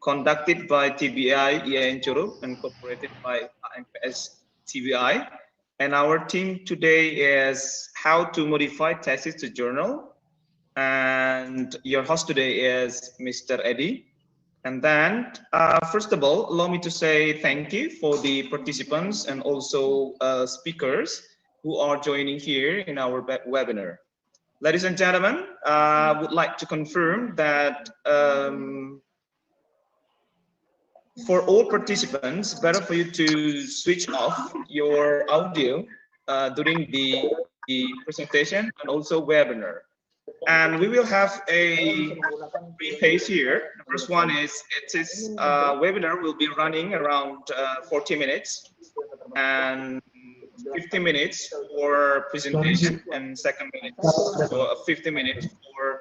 conducted by TBI IAIN Churuk and cooperated by STBA. And our theme today is how to modify thesis to journal. And your host today is Mr. Eddie. And then, first of all, allow me to say thank you for the participants and also speakers who are joining here in our webinar. Ladies and gentlemen, I would like to confirm that for all participants, better for you to switch off your audio during the presentation and also webinar. And we will have a three phase here. The first one is webinar will be running around 40 minutes and 50 minutes for presentation and second minute, so 50 minutes for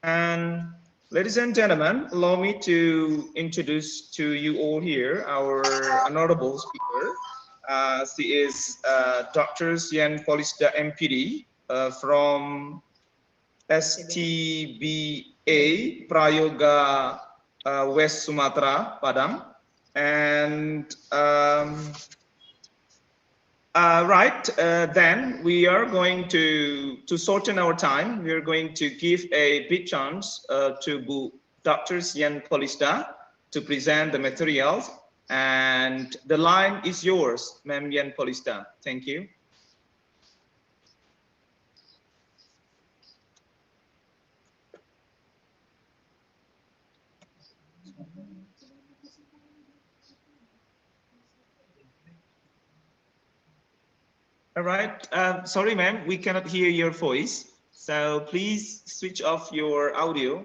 and ladies and gentlemen, allow me to introduce to you all here our honorable speaker. She is Dr. Polisda M.Pd from STBA PRAYOGA West Sumatra, Padang. And then we are going to shorten our time. We are going to give a big chance to Dr. Polisda to present the materials. And the line is yours, Ma'am Polisda. Thank you. All right. Sorry, ma'am, we cannot hear your voice. So please switch off your audio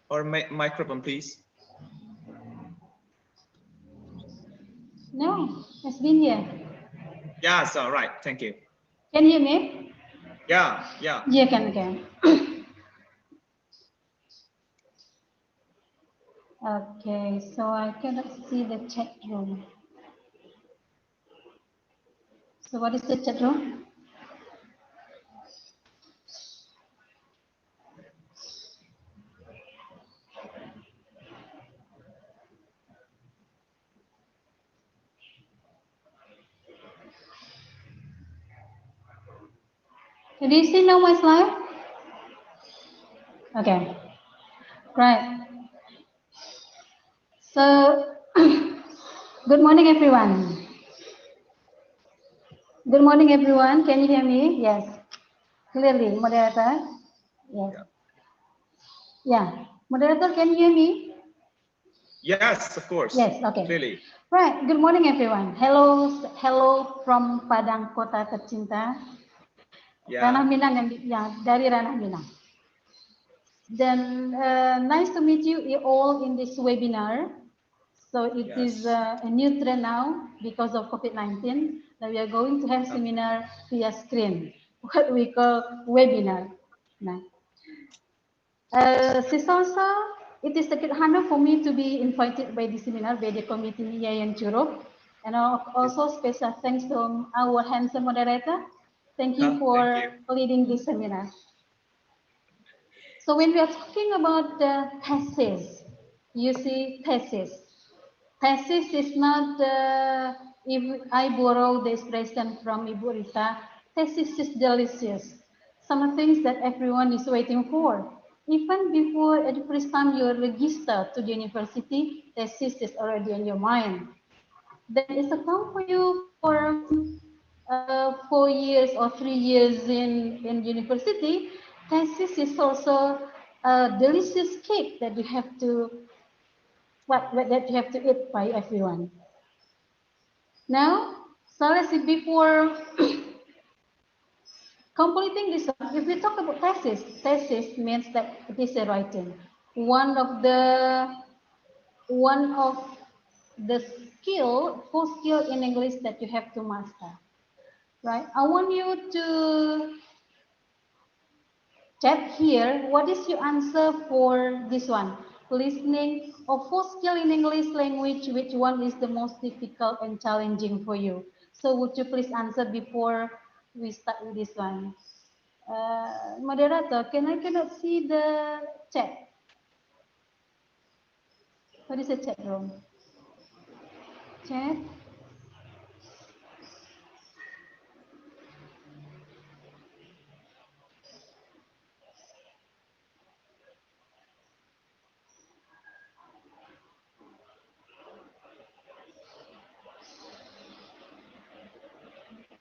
or microphone, please. No, it's been here. Yeah, it's all right. Thank you. Can you hear me? Yeah, yeah. Yeah, can. Okay, so I cannot see the chat room. So what is the chat room? Do you see now my slide? Okay, right. So, good morning, everyone. Good morning, everyone. Can you hear me? Yes. Clearly, moderator? Yes. Yeah. Moderator, can you hear me? Yes, of course. Yes, okay. Clearly. Right. Good morning, everyone. Hello from Padang Kota Tercinta. Yeah. Ranah Minang, dari Ranah Minang. Then, nice to meet you all in this webinar. So it is a new trend now because of COVID-19 that we are going to have seminar via screen, what we call webinar. Nah. Also, it is a great honor for me to be invited by this seminar by the committee IAIN Churuk. And also special thanks to our handsome moderator. Thank you for leading this seminar. So when we are talking about the thesis, you see thesis. Thesis is not, if I borrow the expression from Ibu Rita, thesis is delicious. Some things that everyone is waiting for. Even before at the first time you register to the university, thesis is already in your mind. Then it's a come for you for 4 years or 3 years in university. Thesis is also a delicious cake that you have to that you have to eat by everyone. Now, so let's see, before completing this, if we talk about thesis means that it is a writing. One of the core skill in English that you have to master, right? I want you to chat here. What is your answer for this one? listening, or 4 skill in English language, which one is the most difficult and challenging for you? So would you please answer before we start with this one? Moderator, cannot see the chat. What is the chat room? Chat.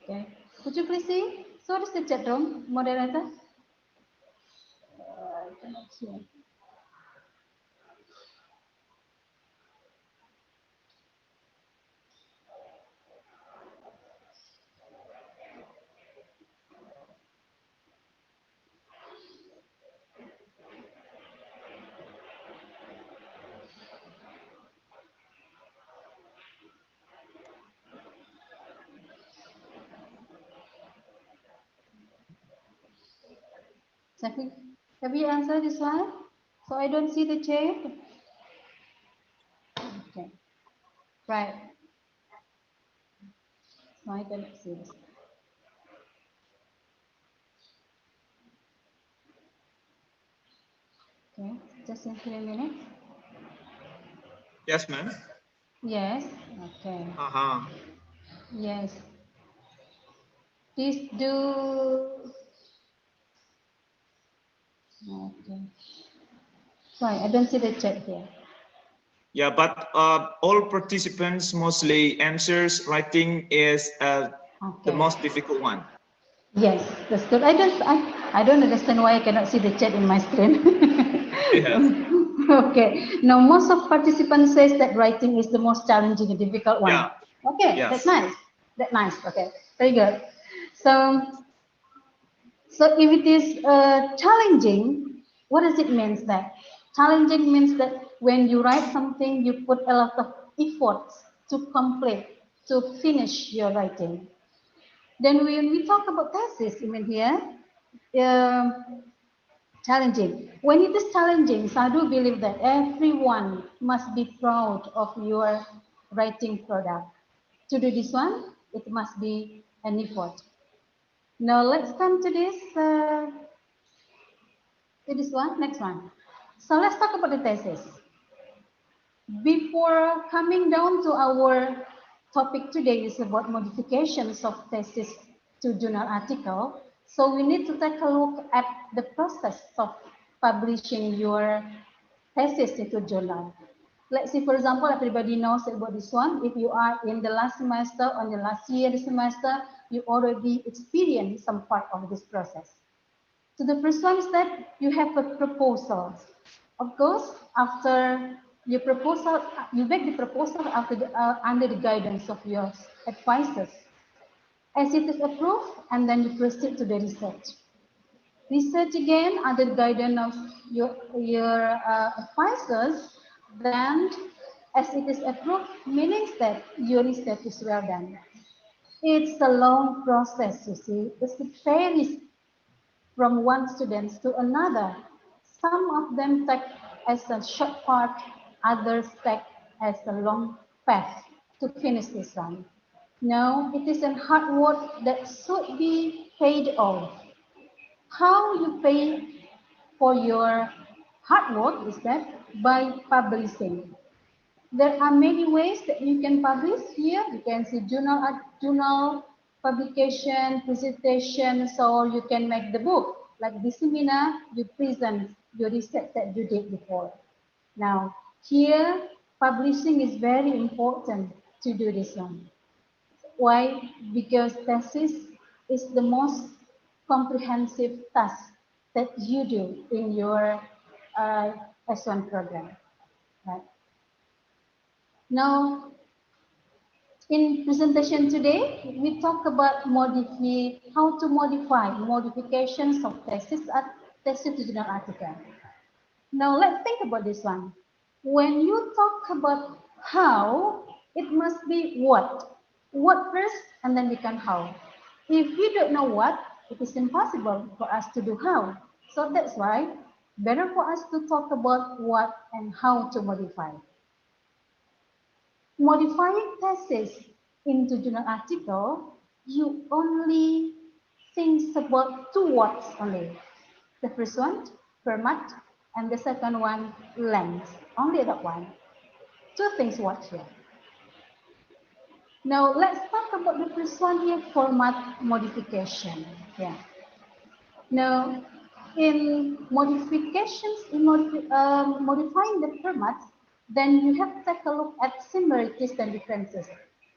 Okay. Could you please see? So what is the chat room, moderator? I cannot see. Have you answered this one? So I don't see the chat. Okay. Right. So I cannot see this. Okay. Just in 3 minutes. Yes, ma'am. Yes. Okay. Yes. Please do. Okay. Sorry, I don't see the chat here. Yeah, but all participants mostly answers writing is the most difficult one. Yes, that's good. I don't understand why I cannot see the chat in my screen. Yes. Okay. Now most of participants says that writing is the most challenging and difficult one. Yeah. Okay, Yes. that's nice. That's nice. Okay, very good. So if it is challenging, what does it mean that? Challenging means that when you write something, you put a lot of efforts to complete, to finish your writing. Then when we talk about thesis, even here, challenging. When it is challenging, so I do believe that everyone must be proud of your writing product. To do this one, it must be an effort. Now let's come to this one, next one. So let's talk about the thesis. Before coming down to our topic today is about modifications of thesis to journal article. So we need to take a look at the process of publishing your thesis into journal. Let's say, for example, everybody knows about this one. If you are in the last semester, on the last year semester, you already experienced some part of this process. So the first one is that you have a proposal. Of course, after your proposal, you make the proposal after under the guidance of your advisors. As it is approved, and then you proceed to the research. Research again under the guidance of your advisors. Then, as it is approved, meaning that your research is well done. It's a long process, you see. It varies from one student to another. Some of them take as a short part, others take as a long path to finish this one. No, it is a hard work that should be paid off. How you pay for your hard work is that by publishing. There are many ways that you can publish here. You can see journal publication, presentation, so you can make the book. Like this seminar, you present your research that you did before. Now, here, publishing is very important to do this one. Why? Because thesis is the most comprehensive task that you do in your S1 program. Right? Now, in presentation today, we talk about how to modify modifications of thesis to journal article. Now, let's think about this one. When you talk about how, it must be what. What first, and then become how. If you don't know what, it is impossible for us to do how. So that's why Better for us to talk about what and how to modify. Modifying thesis into journal article, you only think about two words only. The first one, format, and the second one, length. Only that one. Two things what here. Now let's talk about the first one here, format modification. Yeah. Now, in modifications, in modifying the formats, then you have to take a look at similarities and differences.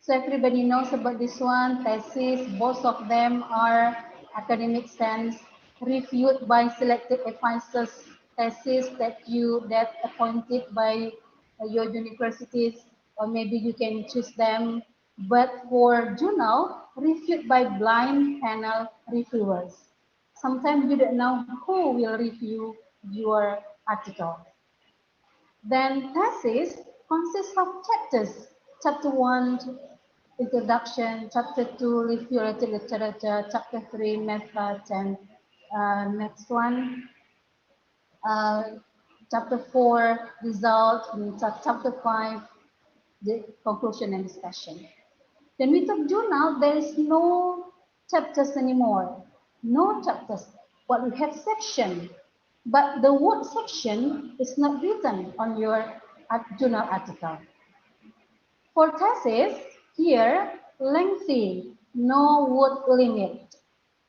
So everybody knows about this one, thesis, both of them are academic sense, reviewed by selected advisors, thesis that appointed by your universities, or maybe you can choose them. But for journal, reviewed by blind panel reviewers. Sometimes you don't know who will review your article. Then thesis consists of chapters. Chapter 1, introduction. Chapter 2, review related literature. Chapter 3, methods. And next one, uh, chapter 4, result. And chapter 5, the conclusion and discussion. Then with the journal, there is no chapters anymore. No chapters, but we have section. But the word section is not written on your journal article. For thesis, here, lengthy, no word limit.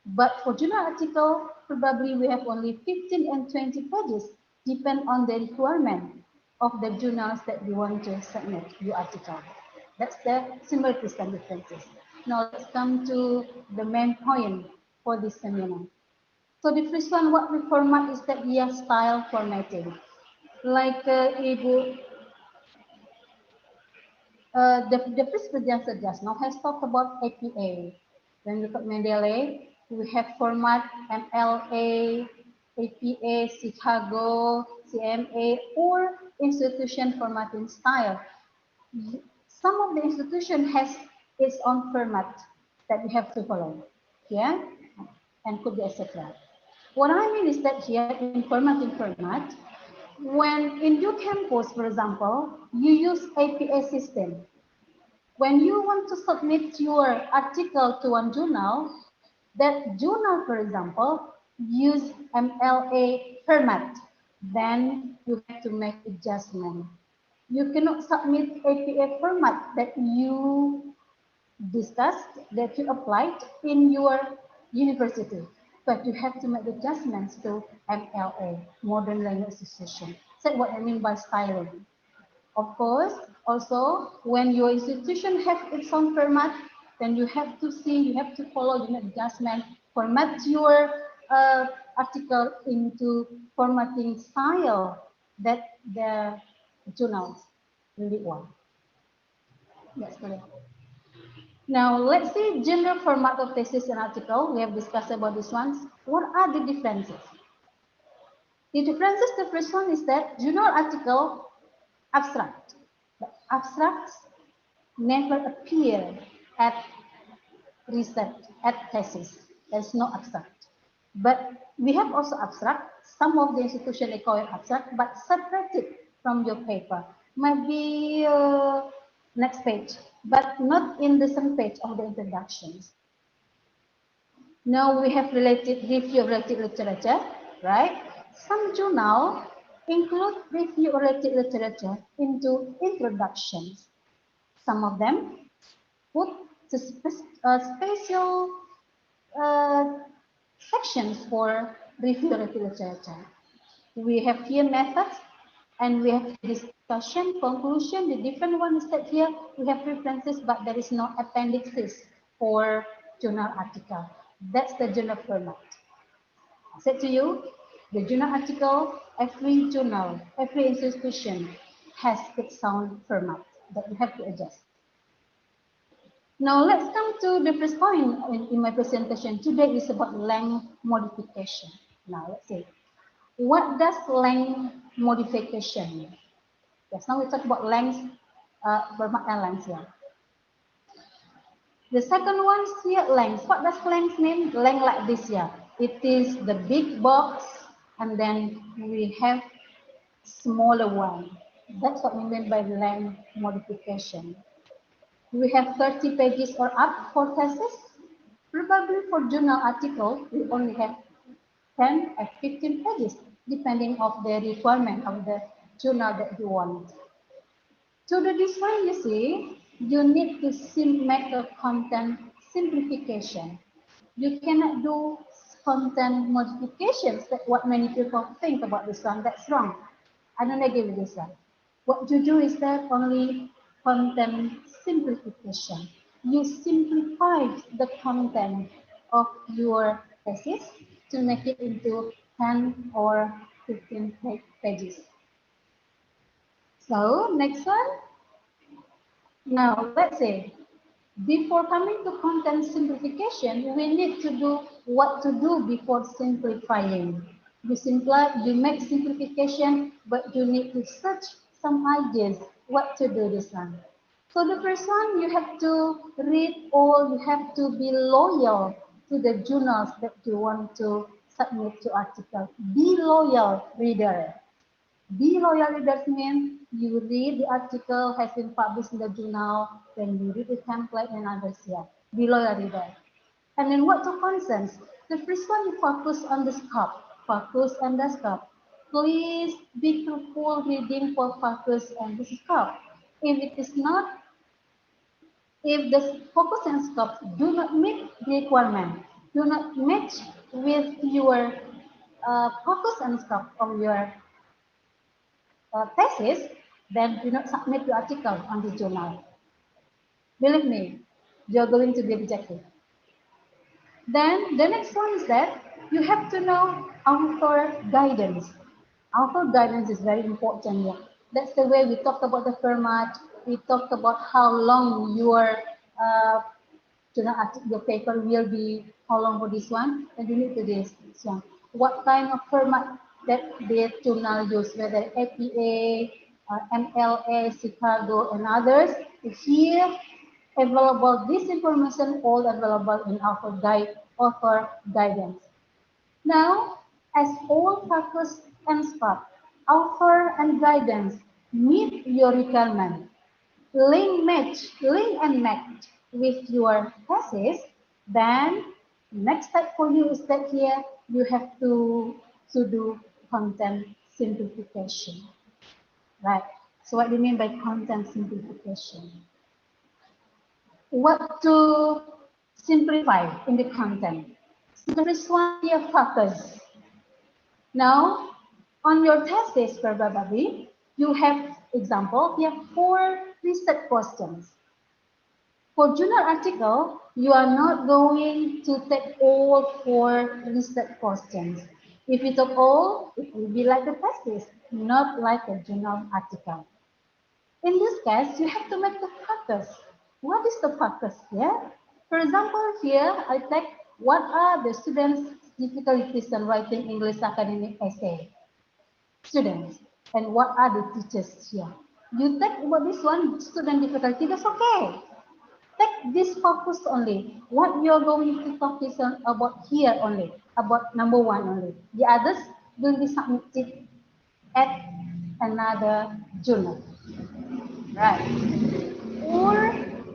But for journal article, probably we have only 15 and 20 pages, depend on the requirement of the journals that you want to submit your article. That's the similarities and differences. Now let's come to the main point for this seminar. So the first one, what we format is that we are style formatting. Like Ibu, the first presenter just now has talked about APA. When we got Mendeley, we have format MLA, APA, Chicago, CMA, or institution formatting style. Some of the institution has its own format that we have to follow. Yeah, and could be etc. What I mean is that here in formatting format, when in your campus, for example, you use APA system. When you want to submit your article to one journal, that journal, for example, use MLA format. Then you have to make adjustment. You cannot submit APA format that you discussed, that you applied in your university, but you have to make adjustments to MLA, Modern Language Association. That's what I mean by styling. Of course, also when your institution has its own format, then you have to see, you have to follow the adjustment, format your article into formatting style that the journals really want. That's clear. Now, let's see general format of thesis and article. We have discussed about these ones. What are the differences? The differences, the first one is that journal article abstract. The abstracts never appear at research, at thesis. There's no abstract. But we have also abstract. Some of the institutions they call it abstract, but separated from your paper. Might be next page, but not in the same page of the introductions. Now we have related review of related literature, right? Some journal include review of related literature into introductions. Some of them put special sections for review of related literature. We have here methods and we have discussion, conclusion. The different one is that here we have references, but there is no appendixes for journal article. That's the journal format. I said to you, the journal article, every journal, every institution has its own format that you have to adjust. Now let's come to the first point in my presentation. Today is about length modification. Now let's see. What does length modification mean? Yes, now we talk about length, format and length here. The second one is here, length. What does length mean? Length like this here. It is the big box and then we have smaller one. That's what we mean by length modification. We have 30 pages or up for thesis. Probably for journal article, we only have 10 or 15 pages, depending of the requirement of the journal that you want. To the design, you see, you need to make a content simplification. You cannot do content modifications. That's what many people think about this one. That's wrong. I don't agree with this one. What you do is that only content simplification. You simplify the content of your thesis to make it into 10 or 15 pages. So next one. Now let's say before coming to content simplification, we need to do what to do before simplifying. You make simplification, but you need to search some ideas what to do this one. So the first one, you have to read all, you have to be loyal to the journals that you want to submit to article. Be loyal, reader. Be loyal readers means you read the article has been published in the journal, then you read the template and others here. Be loyal reader. And then what to concerns? The first one you focus on the scope. Focus on the scope. Please be careful reading for focus and the scope. If it is not, if the focus and scope do not meet the requirement, do not match with your focus and scope of your thesis, then do not submit the article on the journal. Believe me, you're going to be rejected. Then the next one is that you have to know author guidance. Author guidance is very important. Yeah. That's the way we talked about the format. We talked about how long your your paper will be, how long for this one, and you need to do this one. What kind of format that the journal use, whether APA, MLA, Chicago, and others. Here, available, this information all available in author guidance. Now, as all focus and scope, author and guidance meet your requirement, link and match with your thesis, then next step for you is that here you have to do content simplification. Right. So what do you mean by content simplification? What to simplify in the content? So the first one here, focus. Now, on your thesis, probably, you have example, you have 4 listed questions. For journal article, you are not going to take all 4 listed questions. If you took all, it will be like a thesis, not like a journal article. In this case, you have to make the focus. What is the focus here? For example, here I take what are the students' difficulties in writing English academic essay? Students. And what are the teachers here? You take about this one, student difficulty, that's okay. Take this focus only. What you're going to focus on about here only, about number 1 only. The others will be submitted at another journal. Right. Or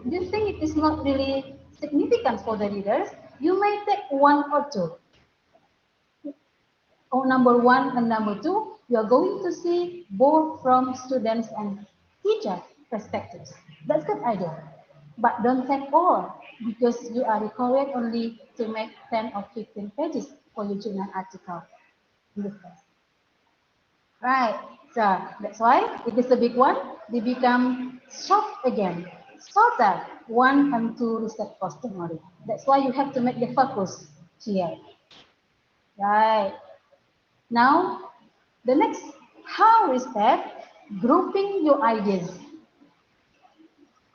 do you think it is not really significant for the readers? You may take 1 or 2. Or number 1 and number 2, you are going to see both from students and teacher perspectives. That's good idea. But don't take all, because you are required only to make 10 or 15 pages for your journal article. Right. So that's why if it's a big one, they become short again. Shorter, 1 and 2 research question only. That's why you have to make the focus here. Right. Now, the next, how is that grouping your ideas?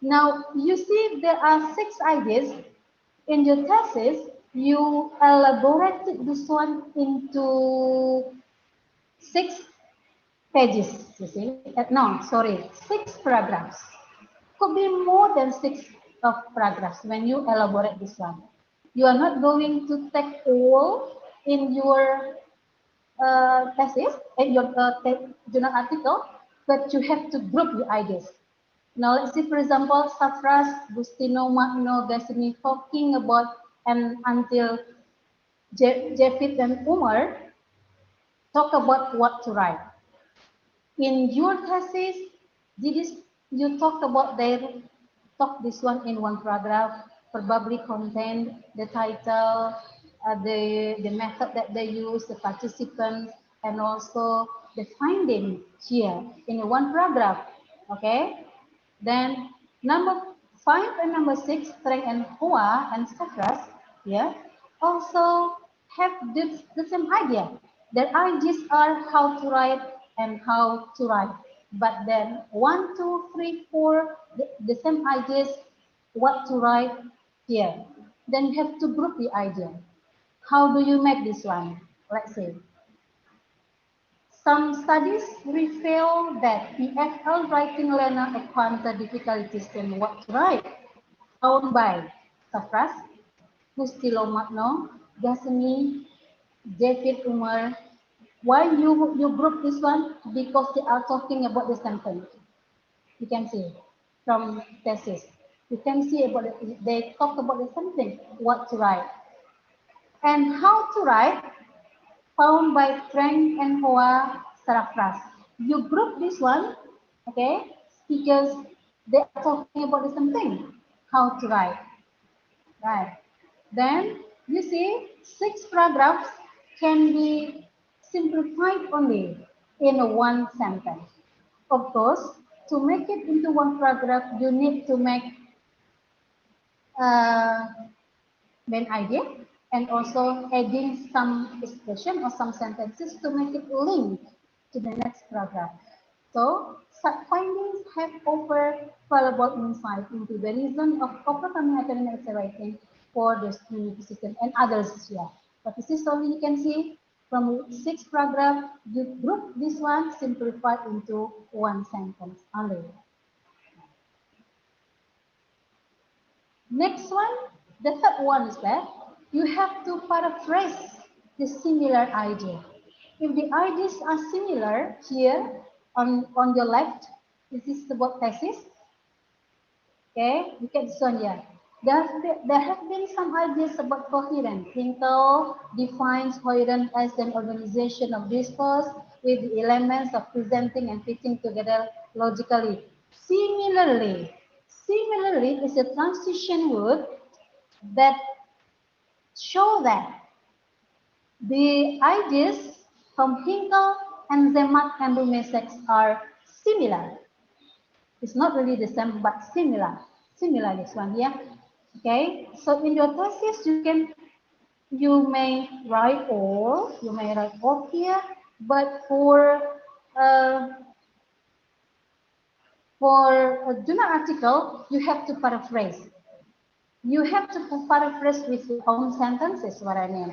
Now, you see there are 6 ideas in your thesis. You elaborated this one into 6 pages, you see. No, sorry, 6 paragraphs. Could be more than 6 of paragraphs when you elaborate this one. You are not going to take all in your thesis, your journal article, but you have to group your ideas. Now let's see, for example, Safras, Bustino, Magno, Gasimi talking about and until Jeffit and Umar talk about what to write. In your thesis, you talk about this one in one paragraph, probably contain the title, the method that they use, the participants, and also the finding here in one paragraph. Okay. Then number 5 and number 6, Frank and Hoa and Safras, yeah, also have the same idea. Their ideas are how to write and how to write. But then 1, 2, 3, 4, the same ideas, what to write here. Then you have to group the idea. How do you make this one? Let's say. Some studies reveal that EFL writing learner encounter difficulties in what to write, found by Safras, Gustilo Magno, Gasemi, David Umar. Why you group this one? Because they are talking about the same thing. You can see from thesis. You can see about they talk about the same thing, what to write. And how to write, found by Frank and Hoa Sarafras. You group this one, okay, because they are talking about the same thing, how to write, right? Then you see 6 paragraphs can be simplified only in one sentence. Of course, to make it into one paragraph, you need to make uh, main idea and also adding some expression or some sentences to make it link to the next paragraph. So, such findings have offered valuable insight into the reason of overcoming academic writing for the student system and others here. But this is only you can see from 6 paragraph, you group this one simplified into one sentence only. Next one, the third one is that you have to paraphrase the similar idea. If the ideas are similar here on your left, this is about thesis. Okay, you can see here. There have been some ideas about coherence. Hinkle defines coherence as an organization of discourse with the elements of presenting and fitting together logically. Similarly is a transition word that show that the ideas from Hinkle and Zermatt and Rumesex are similar. It's not really the same, but similar. Similar this one, yeah. Okay. So in your thesis, you may write all here, but for a journal article, you have to paraphrase. You have to paraphrase with your own sentences, what I mean.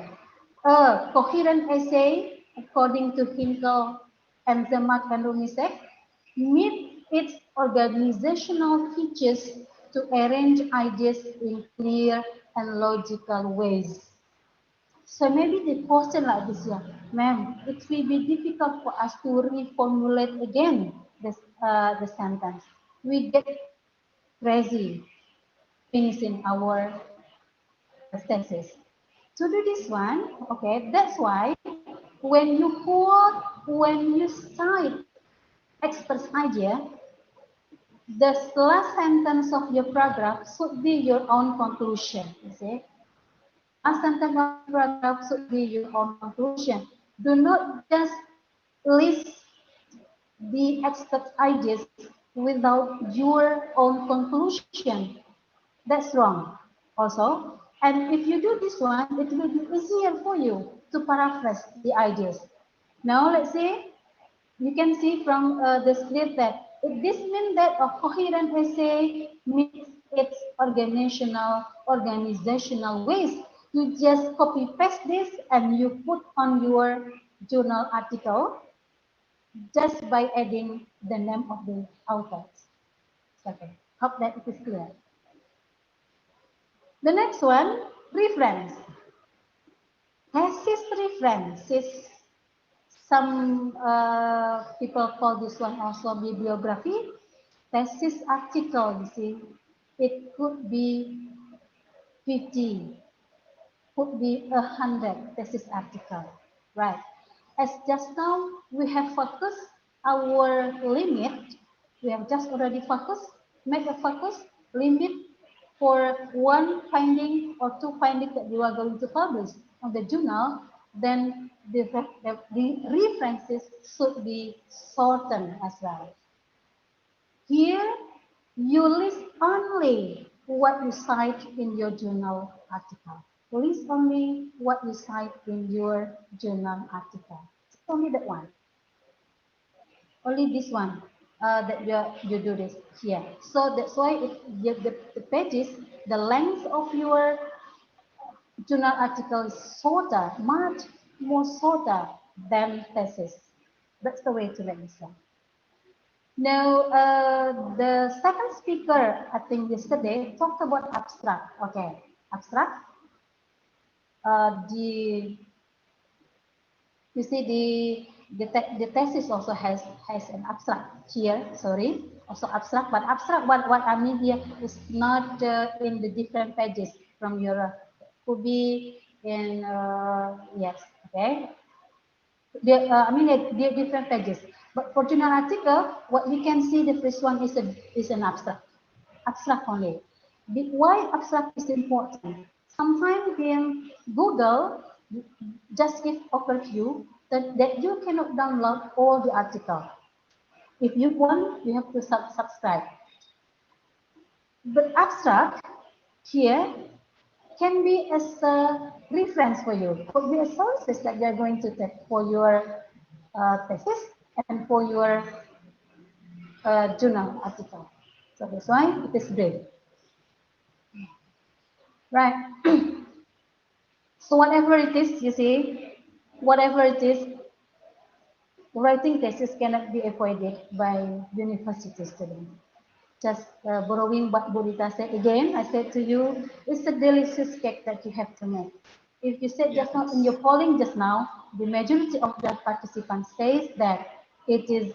A coherent essay, according to Hinkle and Zermatt and Rumesex, meet its organizational features to arrange ideas in clear and logical ways. So maybe the question like this, yeah, ma'am, it will be difficult for us to reformulate again the sentence. We get crazy finishing our thesis. To do this one, okay, that's why when you cite expert's idea, the last sentence of your paragraph should be your own conclusion. You see, last sentence of your paragraph should be your own conclusion. Do not just list the expert's ideas without your own conclusion. That's wrong also. And if you do this one, it will be easier for you to paraphrase the ideas. Now let's say you can see from the script that this means that a coherent essay meets its organizational ways. You just copy paste this and you put on your journal article just by adding the name of the authors. Okay, hope that it is clear. The next one, reference. Thesis references some people call this one also bibliography. Thesis article, you see, it could be 50, could be 100 thesis article, right? As just now we have focused our limit, we have just already focused, make a focus limit for one finding or two findings that you are going to publish on the journal, then the references should be shortened as well. Here, you list only what you cite in your journal article. List only what you cite in your journal article. Only that one. Only this one that you do this here. So that's why the pages, the length of your journal article is shorter, much more shorter than thesis. That's the way to let this one. Now, the second speaker, I think yesterday, talked about abstract. Okay, abstract. You see the thesis also has an abstract here. Sorry, also abstract, but abstract. What I mean here is not in the different pages from your. Could be in yes. Okay. I mean the different pages. But for journal article, what we can see the first one is an abstract only. Why abstract is important? Sometimes in Google just give overview that you cannot download all the article. If you want, you have to subscribe. But abstract here can be as a reference for you, could be a sources that you are going to take for your thesis and for your journal article. So that's why it is great. Right. So whatever it is, you see, whatever it is, writing thesis cannot be avoided by university students. Just borrowing what Burita said again, I said to you, it's a delicious cake that you have to make. If you said just now in your polling just now, the majority of the participants says that it is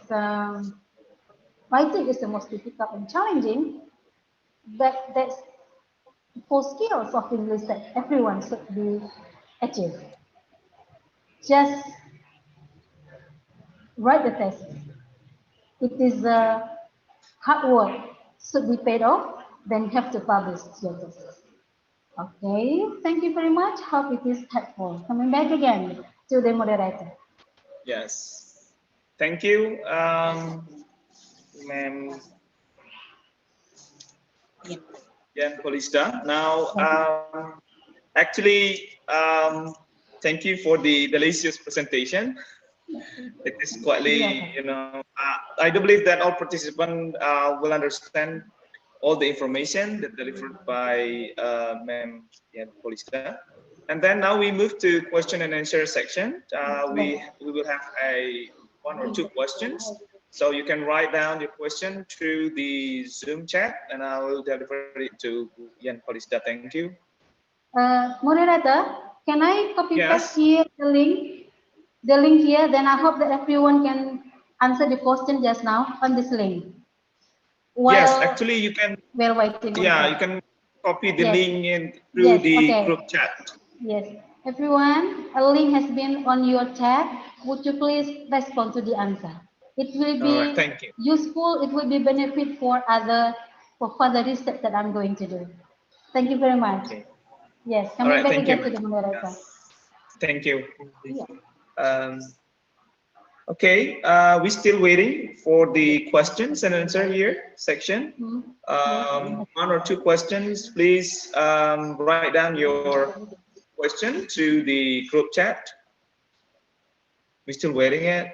writing is the most difficult and challenging, but that's for skills of English that everyone should be achieved. Just write the thesis. It is hard work, should be paid off, then you have to publish your thesis. Okay, thank you very much. Hope it is helpful. Coming back again to the moderator. Yes, thank you, Ma'am Polisda. Now, actually, thank you for the delicious presentation. It is quietly, you know, I do believe that all participants will understand all the information that delivered by Ma'am Polisda. And then now we move to question and answer section. We will have one or two questions. So you can write down your question through the Zoom chat, and I will deliver it to Yan Polisda. Thank you. Moderator, can I copy paste here the link here? Then I hope that everyone can answer the question just now on this link. Yes, actually you can. We're waiting. Yeah, you can copy the link in through the group chat. Yes, everyone, a link has been on your chat. Would you please respond to the answer? It will be useful. It will be benefit for further research that I'm going to do. Thank you very much. Okay. Yes, coming back again to the moderator. Yes. Thank you. Yeah. Okay, we're still waiting for the questions and answer here section. One or two questions, please write down your question to the group chat. We're still waiting it.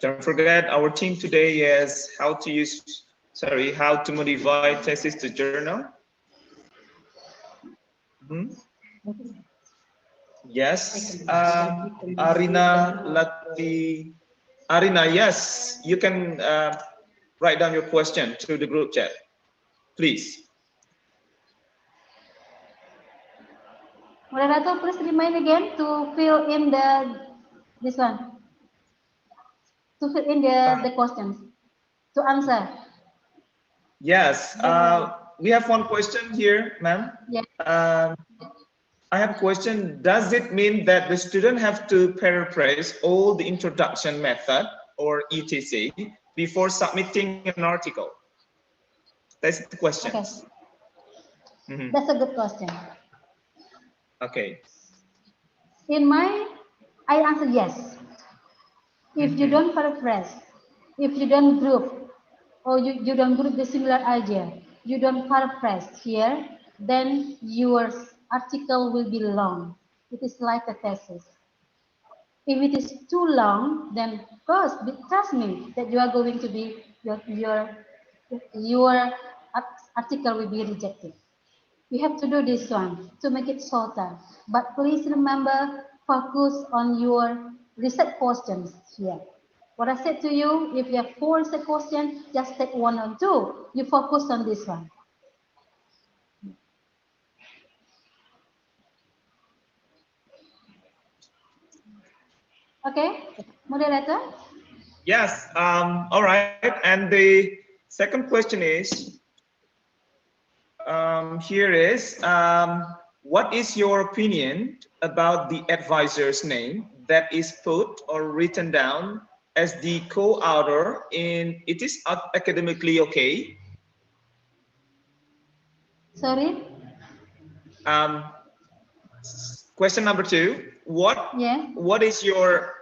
Don't forget, our theme today is how to modify thesis to journal. Yes, Arina, yes, you can write down your question through the group chat, please. Moderator, please remind again to fill in this one, to fill in the questions, to answer. Yes, we have one question here, ma'am. Yeah. I have a question. Does it mean that the student have to paraphrase all the introduction method or etc. before submitting an article? That's the question. Okay. That's a good question. Okay. I answer yes. If you don't paraphrase, if you don't group, or you don't group the similar idea, you don't paraphrase here, then your article will be long. It is like a thesis. If it is too long, then of course, trust me that you are going to be your article will be rejected. We have to do this one to make it shorter. But please remember, focus on your research questions here. What I said to you, if you have 4 research questions, just take 1 or 2. You focus on this one. Okay, moderator? Yes, all right. And the second question is, here is, what is your opinion about the advisor's name that is put or written down as the co-author in It Is Academically Okay? Sorry? Question number 2, what is your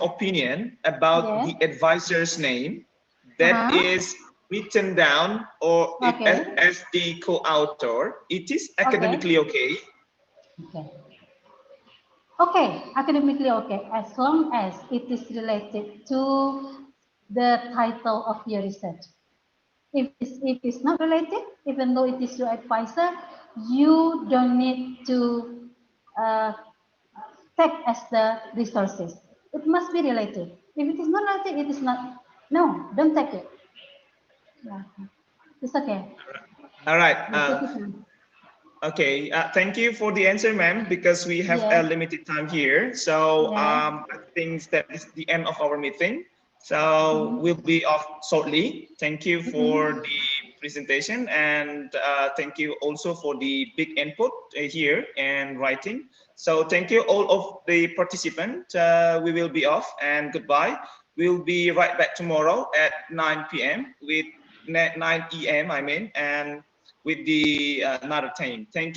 opinion about the advisor's name that is written down or as the co-author? It is academically okay. Okay, academically okay, as long as it is related to the title of your research. If it's not related, even though it is your advisor, you don't need to take as the resources. It must be related. If it is not related, it is not. No, don't take it. Yeah. It's okay. All right. Okay. Thank you for the answer, ma'am, because we have a limited time here. So I think that is the end of our meeting. So we'll be off shortly. Thank you for the presentation, and thank you also for the big input here and writing. So thank you all of the participants. We will be off and goodbye. We'll be right back tomorrow at 9 p.m. with 9 e.m. I mean, and with the another team. Thank you.